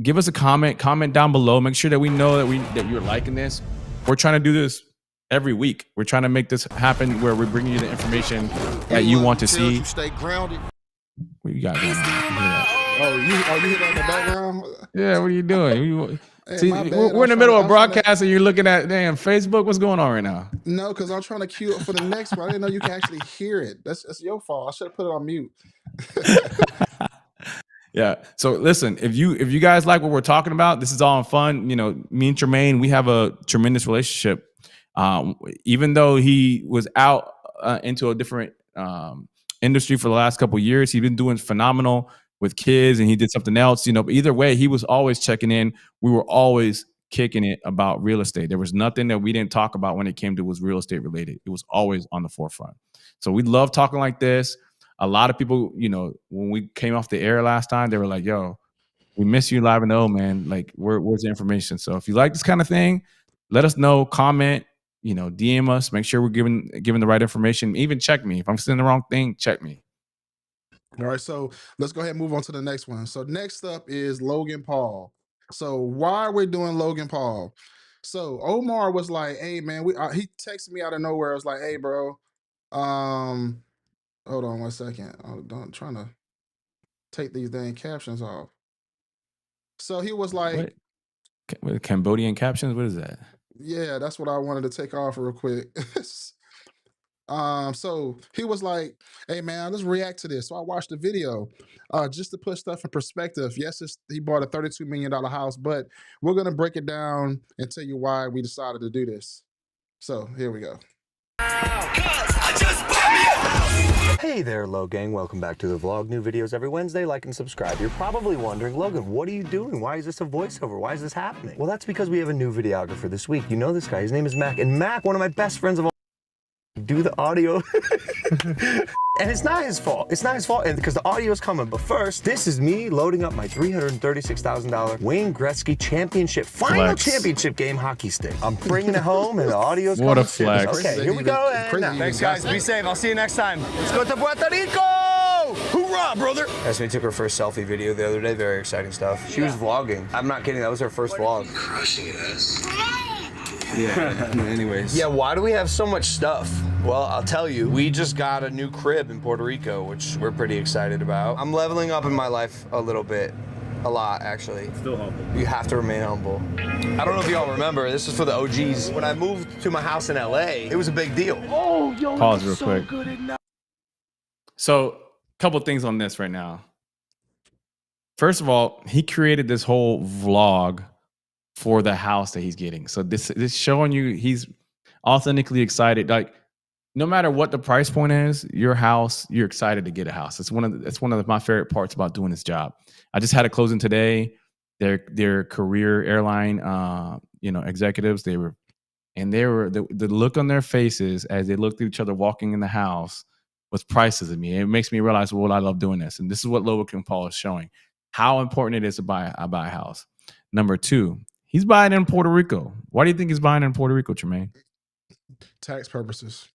give us a comment down below. Make sure that we know that you're liking this. We're trying to do this every week. We're trying to make this happen where we're bringing you the information that you want to see. You stay grounded. What you got going on? You hear that in the background? Yeah, what are you doing? Hey, See, my bad. we're in the middle of broadcast and you're looking at damn Facebook. What's going on right now? No, because I'm trying to queue up for the next one. I didn't know you can actually hear it. That's your fault. I should have put it on mute. Yeah. So listen, if you guys like what we're talking about, this is all in fun. You know, me and Tremaine, we have a tremendous relationship. Even though he was out into a different industry for the last couple of years, he's been doing phenomenal with kids, and he did something else. You know, but either way, he was always checking in. We were always kicking it about real estate. There was nothing that we didn't talk about when it came to was real estate related. It was always on the forefront. So we love talking like this. A lot of people, you know, when we came off the air last time, they were like, yo, we miss you live and oh, man. Like, where's the information? So if you like this kind of thing, let us know, comment, you know, DM us, make sure we're giving the right information. Even check me. If I'm saying the wrong thing, check me. All right, so let's go ahead and move on to the next one. So next up is Logan Paul. So why are we doing Logan Paul? So Omar was like, hey, man, he texted me out of nowhere. I was like, hey, bro, hold on 1 second. I'm trying to take these dang captions off. So he was like, what? Cambodian captions? What is that? Yeah, that's what I wanted to take off real quick. So he was like, hey man, let's react to this. So I watched the video just to put stuff in perspective. Yes, he bought a $32 million house, but we're going to break it down and tell you why we decided to do this. So here we go. Hey there, Lo Gang. Welcome back to the vlog. New videos every Wednesday. Like and subscribe. You're probably wondering, Logan, what are you doing? Why is this a voiceover? Why is this happening? Well, that's because we have a new videographer this week. You know this guy. His name is Mac. And Mac, one of my best friends of all, do the audio. And it's not his fault. It's not his fault because the audio is coming. But first, this is me loading up my $336,000 Wayne Gretzky final championship game hockey stick. I'm bringing it home and the audio's coming. What a flex. Okay, here we go. Thanks, guys. Be safe. I'll see you next time. Let's go to Puerto Rico! Hoorah, brother! Ashley took her first selfie video the other day. Very exciting stuff. She was vlogging. I'm not kidding. That was her first vlog. Crushing it. Yeah, anyways. Yeah, why do we have so much stuff? Well, I'll tell you, we just got a new crib in Puerto Rico, which we're pretty excited about. I'm leveling up in my life a little bit. A lot, actually. Still humble. You have to remain humble. I don't know if y'all remember, this is for the OGs. When I moved to my house in LA, it was a big deal. Oh, yo, pause real quick. So, a couple things on this right now. First of all, he created this whole vlog for the house that he's getting. So this showing you he's authentically excited. Like, no matter what the price point is, your house, you're excited to get a house. It's one of my favorite parts about doing this job. I just had a closing today. Their career airline, executives. The look on their faces as they looked at each other walking in the house was priceless to me. It makes me realize, well, I love doing this, and this is what Logan Paul is showing how important it is to buy a house. Number two, he's buying in Puerto Rico. Why do you think he's buying in Puerto Rico, Tremaine? Tax purposes.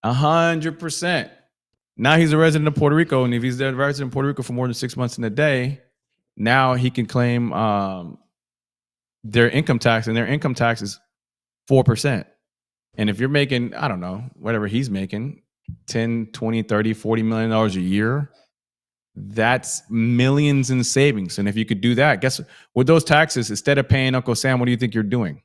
100%. Now he's a resident of Puerto Rico, and if he's a resident of Puerto Rico for more than 6 months in a day, now he can claim their income tax, and their income tax is 4%. And if you're making, I don't know, whatever he's making, 10, 20, 30, $40 million a year, that's millions in savings. And if you could do that, guess with those taxes, instead of paying Uncle Sam, what do you think you're doing?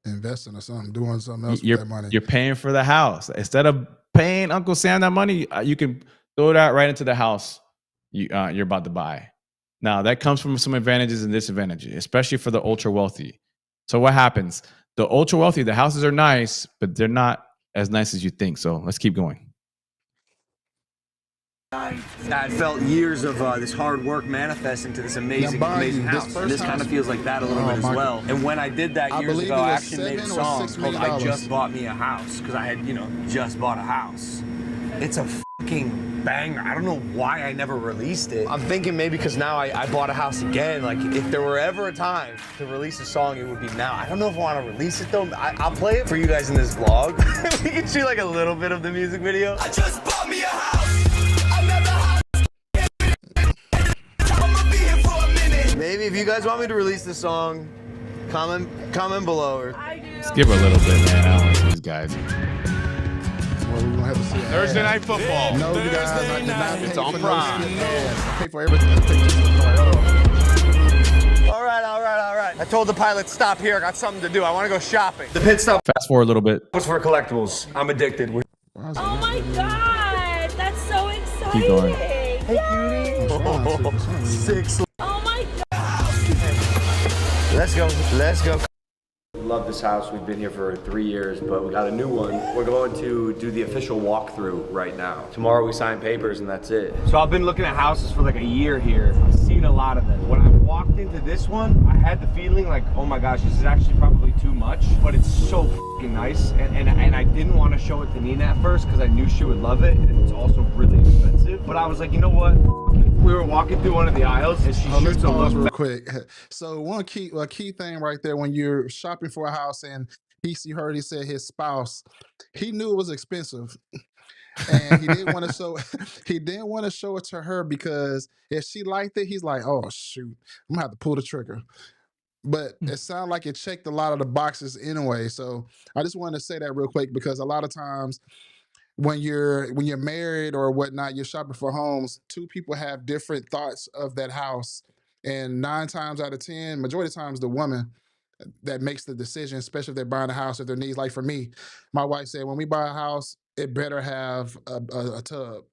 Investing or something, doing something else with that money. You're paying for the house. Instead of paying Uncle Sam that money, you can throw that right into the house you're about to buy. Now, that comes from some advantages and disadvantages, especially for the ultra wealthy. So what happens? The ultra wealthy, the houses are nice, but they're not as nice as you think. So let's keep going. I felt years of this hard work manifest into this amazing house. And this kind of feels like that a little bit as well. And when I did that years ago, I actually made a song called I Just Bought Me a House, because I had, just bought a house. It's a fucking banger. I don't know why I never released it. I'm thinking maybe because now I bought a house again. Like, if there were ever a time to release a song, it would be now. I don't know if I want to release it, though. I'll play it for you guys in this vlog. We can see, like, a little bit of the music video. I just bought me a house. Maybe if you guys want me to release the song, comment below. Let's give her a little bit, man. I don't like these guys. Well, we're gonna have to see Thursday Night Football. No, you guys, I did not pay It's for on no Prime. skip ads. I pay for everything. I pay just for the card. All right. I told the pilot, stop here. I got something to do. I want to go shopping. The pit stop Fast forward a little bit. was for collectibles. I'm addicted. Oh my God, that's so exciting. Keep going. Hey, Oh, 6. oh my God. Let's go. Love this house. We've been here for 3 years, but we got a new one. We're going to do the official walkthrough right now. Tomorrow we sign papers and that's it. So I've been looking at houses for like a year here. I've seen a lot of them. When I walked into this one, I had the feeling like, oh my gosh, this is actually probably too much, but it's so fucking nice. And I didn't want to show it to Nina at first because I knew she would love it. And it's also really expensive. But I was like, you know what? We were walking through one of the aisles and she let's shoots a pause look real quick. So one key thing right there when you're shopping for a house and he said his spouse, he knew it was expensive. And he didn't want to show it to her because if she liked it, he's like, oh shoot, I'm gonna have to pull the trigger. But it sounded like it checked a lot of the boxes anyway. So I just wanted to say that real quick because a lot of times when you're married or whatnot, you're shopping for homes, two people have different thoughts of that house. And 9 times out of 10, majority of times the woman that makes the decision, especially if they're buying a house, if their needs, like for me, my wife said, when we buy a house, it better have a tub.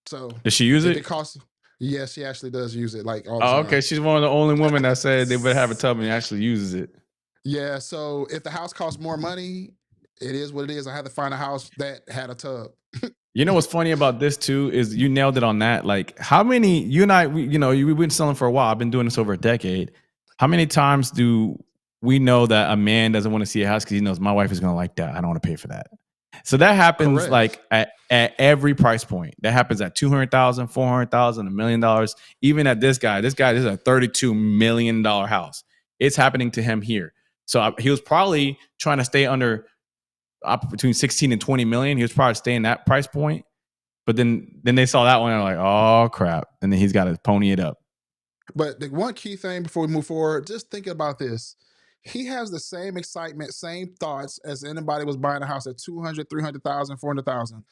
So Does she use if it? it costs, yes, she actually does use it like all the Oh, time. okay. She's one of the only women that said they would have a tub and actually uses it. Yeah, so if the house costs more money, it is what it is. I had to find a house that had a tub. You know what's funny about this too is you nailed it on that. Like, how many you and I, we've been selling for a while. I've been doing this over a decade. How many times do we know that a man doesn't want to see a house because he knows my wife is going to like that? I don't want to pay for that. So that happens Correct. like at every price point. That happens at $200,000, $400,000, $1 million. Even at this guy, this is a $32 million house. It's happening to him here. So he was probably trying to stay under between 16 and 20 million. He was probably staying that price point. But then they saw that one and they're like, oh crap. And then he's got to pony it up. But the one key thing before we move forward, just thinking about this. He has the same excitement, same thoughts as anybody was buying a house at 200, 300,000, 400,000.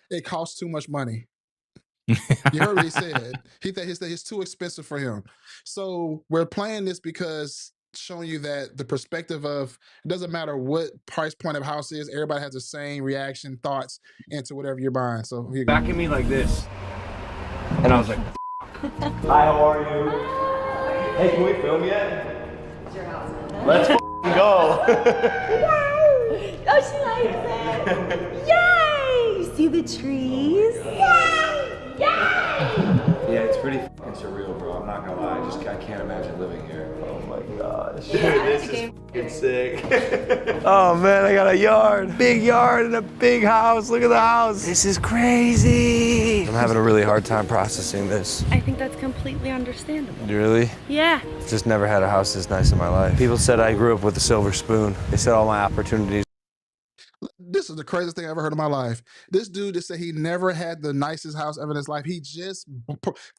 It costs too much money. You heard what he said. He thought it's too expensive for him. So we're playing this because showing you that the perspective of it doesn't matter what price point of house is, everybody has the same reaction, thoughts into whatever you're buying. So here you go. back at me like this. And I was like, hi, how are you? Hey, can we film yet? It's your house. Let's go. Yay! Oh, she likes it. Yay! See the trees? Yay! Yay! Yeah, it's pretty surreal, bro. I'm not gonna lie. I can't imagine living here. Oh my gosh. This is It's sick. Oh man, I got a yard. Big yard and a big house. Look at the house. This is crazy. I'm having a really hard time processing this. I think that's completely understandable. Really? Yeah. Just never had a house this nice in my life. People said I grew up with a silver spoon. They said all my opportunities. This is the craziest thing I ever heard in my life. This dude just said he never had the nicest house ever in his life. He just,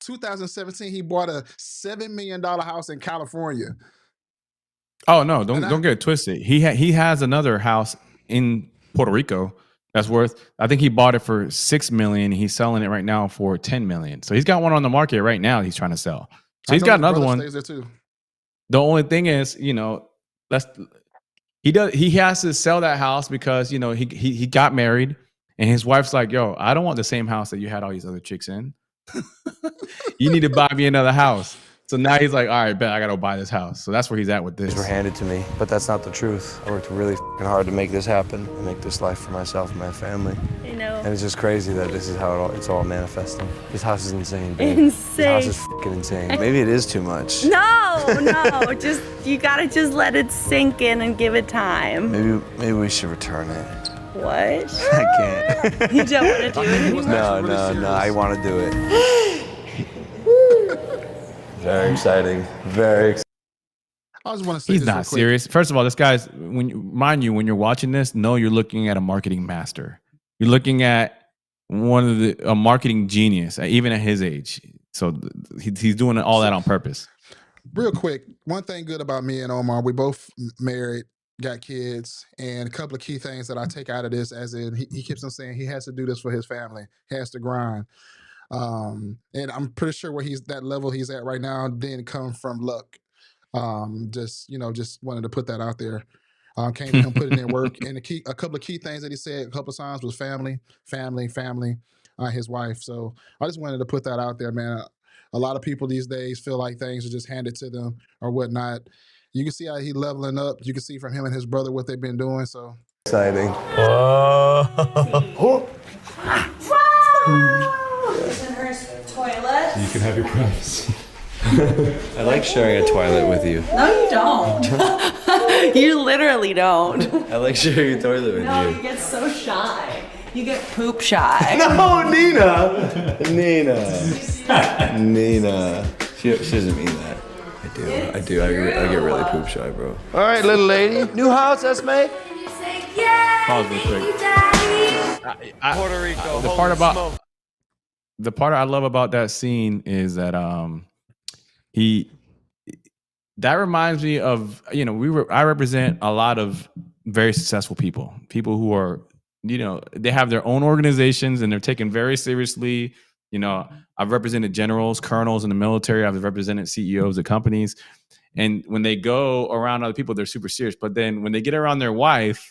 2017, he bought a $7 million house in California. Oh no, don't get it twisted. He has another house in Puerto Rico that's worth, I think he bought it for $6 million. He's selling it right now for $10 million. So he's got one on the market right now he's trying to sell. So he's got another one. Stays there too. The only thing is, he has to sell that house because he got married and his wife's like, yo, I don't want the same house that you had all these other chicks in. You need to buy me another house. So now he's like, all right, bet I gotta buy this house. So that's where he's at with this. These were handed to me, but that's not the truth. I worked really hard to make this happen and make this life for myself and my family. I know. And it's just crazy that this is how it's all manifesting. This house is insane, babe. Insane. This house is fucking insane. Maybe it is too much. No, just you gotta just let it sink in and give it time. Maybe we should return it. What? I can't. You don't want to do it anymore? No, I want to do it. Very exciting. Very exciting. I just want to say He's this real not quick. serious. First of all, this guy's when you're watching this, know you're looking at a marketing master. You're looking at a marketing genius, even at his age. So he's doing all that on purpose. Real quick, one thing good about me and Omar, we both married. got kids, and a couple of key things that I take out of this, as in he keeps on saying he has to do this for his family, he has to grind. And I'm pretty sure where that level he's at right now didn't come from luck. Just wanted to put that out there. Came to him putting in work, and a couple of key things that he said a couple of times was family, his wife. So I just wanted to put that out there, man. A lot of people these days feel like things are just handed to them or whatnot. You can see how he's leveling up. You can see from him and his brother what they've been doing. So exciting. Whoa! In her toilet. You can have your privacy. I like sharing a toilet with you. No, you don't. You literally don't. I like sharing a toilet with No, you. you get so shy. You get poop shy. No, Nina. She doesn't mean that. I do. I get really poop shy, bro. All right, little lady. New house, Esme. Pause real quick. Puerto Rico. The part I love about that scene is that that reminds me of, I represent a lot of very successful people who are, they have their own organizations and they're taken very seriously. I've represented generals, colonels in the military. I've represented CEOs of companies. And when they go around other people, they're super serious. But then when they get around their wife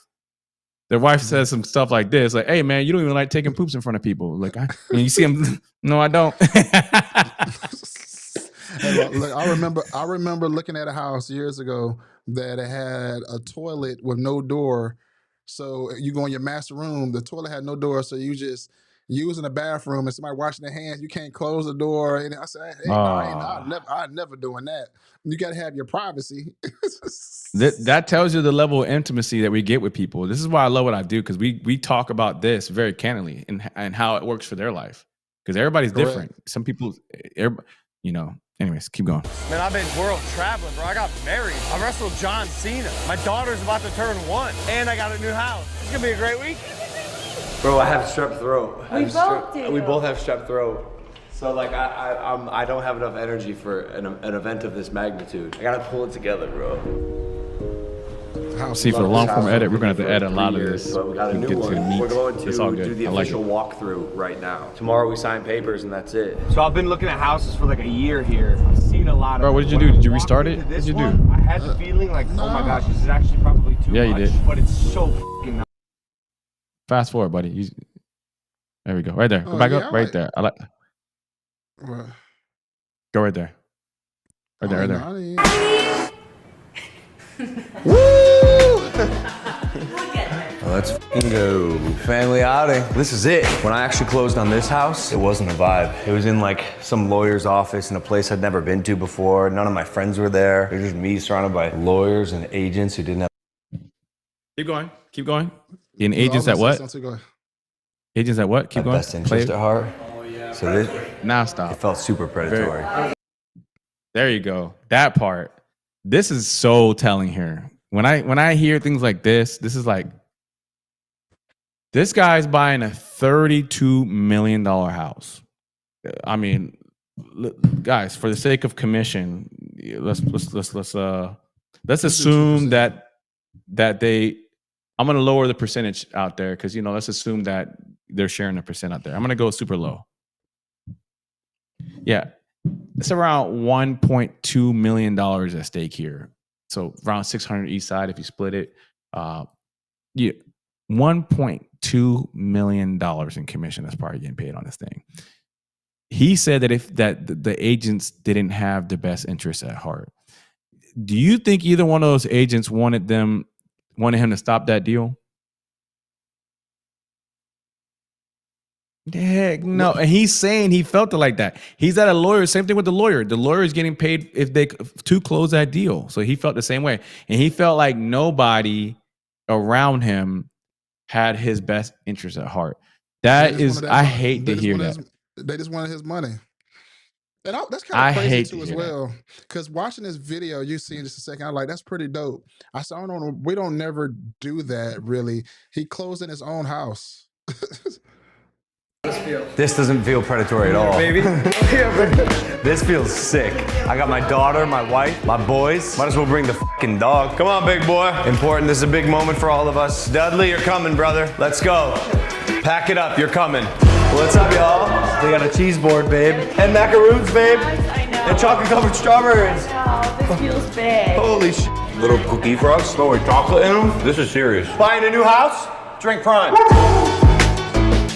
says some stuff like this, like, "Hey, man, you don't even like taking poops in front of people." Like, and you see them, no, I don't. Look, I remember looking at a house years ago that had a toilet with no door. So you go in your master room, the toilet had no door, so you just using the bathroom and somebody washing their hands, you can't close the door. And I said, "Hey, I'm never doing that. You got to have your privacy." That tells you the level of intimacy that we get with people. This is why I love what I do, because we talk about this very candidly and how it works for their life. Because everybody's different. Some people, anyways, keep going. Man, I've been world traveling, bro. I got married. I wrestled John Cena. My daughter's about to turn 1. And I got a new house. It's going to be a great week. Bro, I have strep throat. We both do. We both have strep throat. So like I don't have enough energy for an event of this magnitude. I gotta pull it together, bro. See, for the long form edit, we're gonna have to edit a lot of this. But we got a new one. We're going to do the official walkthrough right now. Tomorrow we sign papers and that's it. So I've been looking at houses for like a year here. I've seen a lot of. Bro, what did you do? Did you restart it? What did you do? I had the feeling like, oh my gosh, this is actually probably too much. Yeah, you did. But it's so fucking nice. Fast forward, buddy. There we go. Right there. Go back up. Right there. I like. Go right there. Right there. Woo! Let's fucking go. Family outing. This is it. When I actually closed on this house, it wasn't a vibe. It was in like some lawyer's office in a place I'd never been to before. None of my friends were there. It was just me surrounded by lawyers and agents who didn't have. Keep going. Keep going. In agents at what? Agents at what? Keep going. Best interest at heart. Oh, yeah. So this. Now stop. It felt super predatory. There you go. That part. This is so telling here. When I hear things like this is like, this guy's buying a $32 million house. I mean, guys, for the sake of commission, let's assume that they. I'm gonna lower the percentage out there because let's assume that they're sharing the percent out there. I'm gonna go super low. Yeah, it's around $1.2 million at stake here. So around 600 each side if you split it. Yeah, $1.2 million in commission that's probably getting paid on this thing. He said that if the agents didn't have the best interests at heart. Do you think either one of those agents wanted him to stop that deal? Heck no. And he's saying he felt it like that. He's at a lawyer. Same thing with the lawyer. The lawyer is getting paid to close that deal. So he felt the same way. And he felt like nobody around him had his best interest at heart. I hate to hear that. They just wanted his money. And that's kind of crazy too as well. Because watching this video, you see in just a second, I'm like, that's pretty dope. I said, we don't never do that really. He closed in his own house. This doesn't feel predatory at all. Baby. This feels sick. I got my daughter, my wife, my boys. Might as well bring the fucking dog. Come on, big boy. Important, this is a big moment for all of us. Dudley, you're coming, brother. Let's go. Pack it up, you're coming. What's up, y'all? We got a cheese board, babe. And macaroons, babe. I know. And chocolate-covered strawberries. Wow, this feels big. Holy shit. Little cookie frogs, throwing chocolate in them. This is serious. Buying a new house? Drink Prime.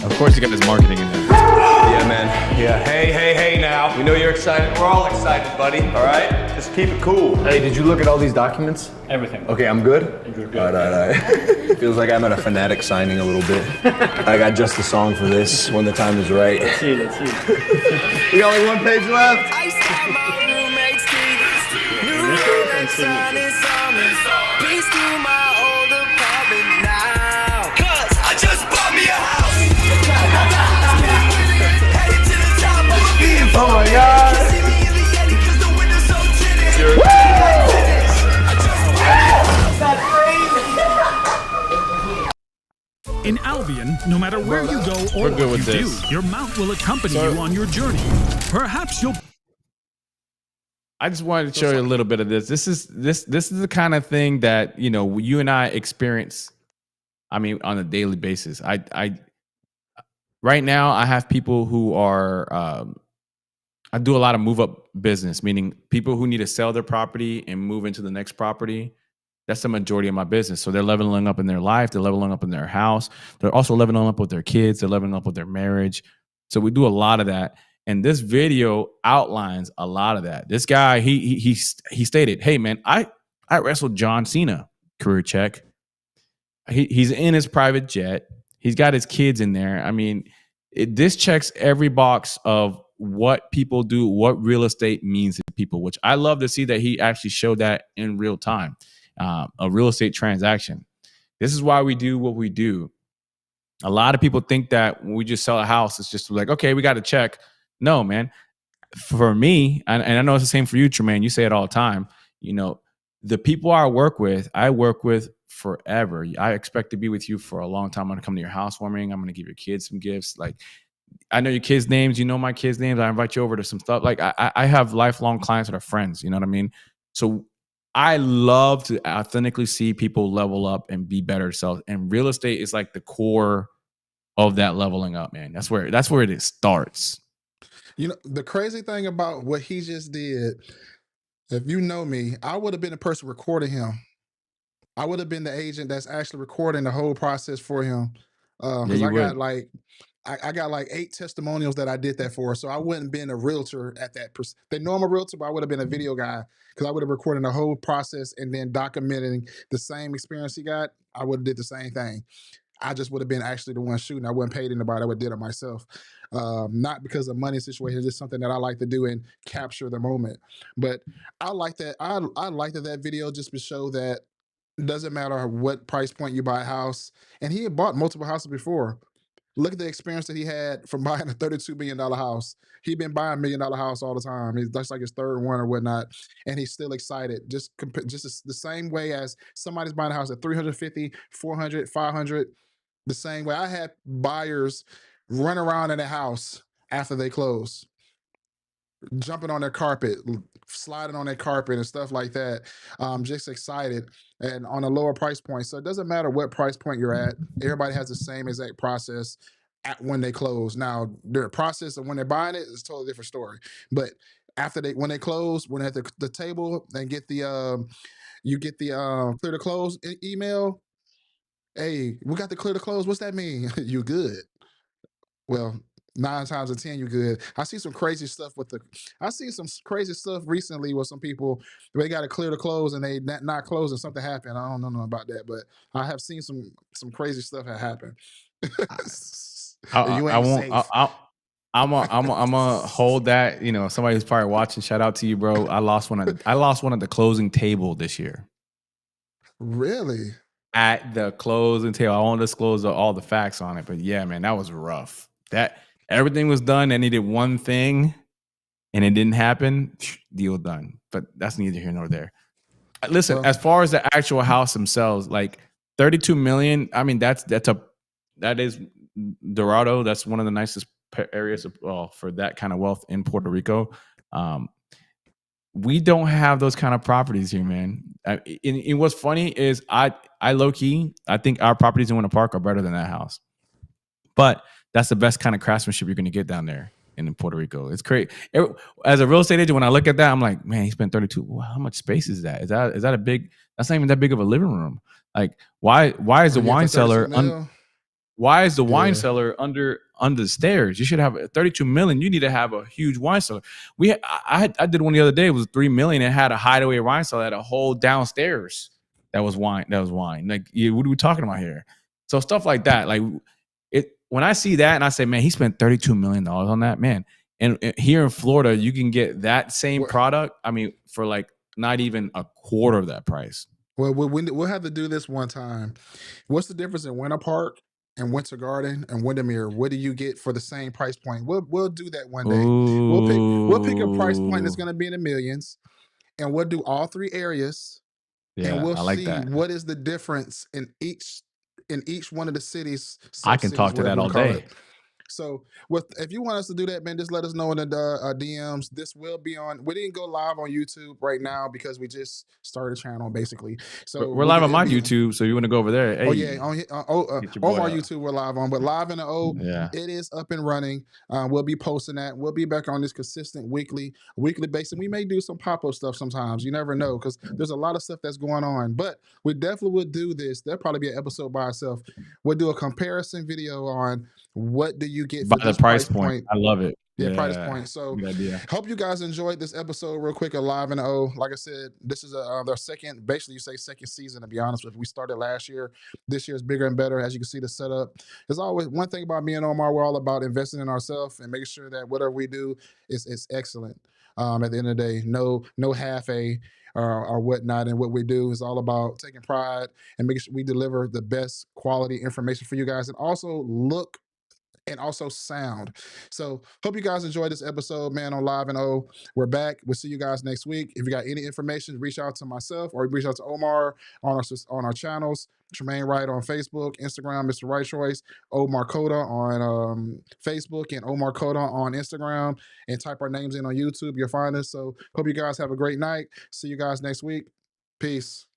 Of course, you got this marketing in there. Yeah, man. Yeah. Hey now. We know you're excited. We're all excited, buddy. All right? Just keep it cool. Hey, did you look at all these documents? Everything. Okay, I'm good? You're good. All right. Feels like I'm at a Fanatic signing a little bit. I got just the song for this when the time is right. Let's see. We got only one page left. Oh my God! In Albion, no matter where you go or what you do, your mount will accompany you on your journey. Perhaps you'll. I just wanted to show you a little bit of this. This is the kind of thing that you and I experience. I mean, on a daily basis. I right now I have people who are. I do a lot of move up business, meaning people who need to sell their property and move into the next property. That's the majority of my business. So they're leveling up in their life. They're leveling up in their house. They're also leveling up with their kids. They're leveling up with their marriage. So we do a lot of that. And this video outlines a lot of that. This guy, he stated, "Hey man, I wrestled John Cena, career check. He's in his private jet. He's got his kids in there. I mean, this checks every box of what people do, what real estate means to people, which I love to see that he actually showed that in real time, a real estate transaction. This is why we do what we do. A lot of people think that when we just sell a house, it's just like, okay, we got to check. No, man. For me, and I know it's the same for you, Tremaine, you say it all the time, the people I work with forever. I expect to be with you for a long time. I'm going to come to your housewarming. I'm going to give your kids some gifts. Like, I know your kids' names. You know my kids' names. I invite you over to some stuff. Like, I have lifelong clients that are friends. You know what I mean? So I love to authentically see people level up and be better selves. And real estate is like the core of that leveling up, man. That's where it starts. The crazy thing about what he just did, if you know me, I would have been the person recording him. I would have been the agent that's actually recording the whole process for him. Because I got like 8 testimonials that I did that for. So I wouldn't have been a realtor at that. The normal realtor, but I would have been a video guy because I would have recorded the whole process and then documenting the same experience he got. I would have did the same thing. I just would have been actually the one shooting. I wouldn't paid anybody. I would have did it myself. Not because of money situation. It's just something that I like to do and capture the moment. But I like that. I like that video just to show that it doesn't matter what price point you buy a house. And he had bought multiple houses before. Look at the experience that he had from buying a $32 million house. He'd been buying $1 million house all the time. That's like his third one or whatnot. And he's still excited. Just the same way as somebody's buying a house at 350, 400, 500. The same way I had buyers run around in the house after they close, jumping on their carpet, sliding on their carpet and stuff like that. Just excited and on a lower price point. So it doesn't matter what price point you're at. Everybody has the same exact process when they close. Now, their process of when they're buying it is a totally different story. But when they close, when they're at the table and get the you get the clear to close email. Hey, we got the clear to close. What's that mean? You good? Well, 9 times out of 10, you good. I see some crazy stuff recently with some people. They got to clear to close and they not closing. Something happened. I don't know about that, but I have seen some crazy stuff that happened. I'm gonna hold that. Somebody who's probably watching. Shout out to you, bro. I lost one at the closing table this year. Really? At the closing table, I won't disclose all the facts on it, but yeah, man, that was rough. That everything was done. I needed one thing, and it didn't happen. Deal done. But that's neither here nor there. Listen, as far as the actual house themselves, like $32 million. I mean, that is Dorado. That's one of the nicest areas for that kind of wealth in Puerto Rico. We don't have those kind of properties here, man. And what's funny is I low key, I think our properties in Winter Park are better than that house. But that's the best kind of craftsmanship you're going to get down there in Puerto Rico. It's great. As a real estate agent, when I look at that, I'm like, man, he spent 32. Wow, how much space is that? Is that a big? That's not even that big of a living room. Like, why is the wine cellar? Why is the wine cellar under the stairs? You should have 32 million. You need to have a huge wine cellar. I did one the other day. It was 3 million. It had a hideaway wine cellar, had a whole downstairs that was wine. Like, what are we talking about here? So stuff like that. Like when I see that and I say, man, he spent $32 million on that, man. And here in Florida, you can get that same product. I mean, for like not even a quarter of that price. Well, we'll have to do this one time. What's the difference in Winter Park and Winter Garden and Windermere? What do you get for the same price point? We'll do that one day. We'll pick a price point that's going to be in the millions, and we'll do all three areas. Yeah, and we'll I like see that. what is the difference in each one of the cities. I can talk to that all day. So if you want us to do that, man, just let us know in the DMs. This will be on. We didn't go live on YouTube right now because we just started a channel basically. So we're live on my YouTube. So you want to go over there? Hey, Omar YouTube we're live on, but live in the O, it is up and running. We'll be posting that. We'll be back on this consistent weekly basis. We may do some pop-up stuff sometimes. You never know because there's a lot of stuff that's going on. But we definitely would do this. There'll probably be an episode by itself. We'll do a comparison video on what do you get for the price point. I love it. Yeah, price point. So hope you guys enjoyed this episode real quick of Live in the O. Like I said, this is their second, basically you say second season, to be honest with you. We started last year. This year is bigger and better. As you can see, the setup. There's always one thing about me and Omar, we're all about investing in ourselves and making sure that whatever we do is excellent. At the end of the day, no half-a or whatnot. And what we do is all about taking pride and making sure we deliver the best quality information for you guys and also look and also sound. So hope you guys enjoyed this episode, man, on Live and O. We're back. We'll see you guys next week. If you got any information, reach out to myself or reach out to Omar on our channels. Tremaine Wright on Facebook, Instagram, Mr. Right Choice, Omar Cotto on Facebook and Omar Cotto on Instagram, and type our names in on YouTube. You'll find us. So hope you guys have a great night. See you guys next week. Peace.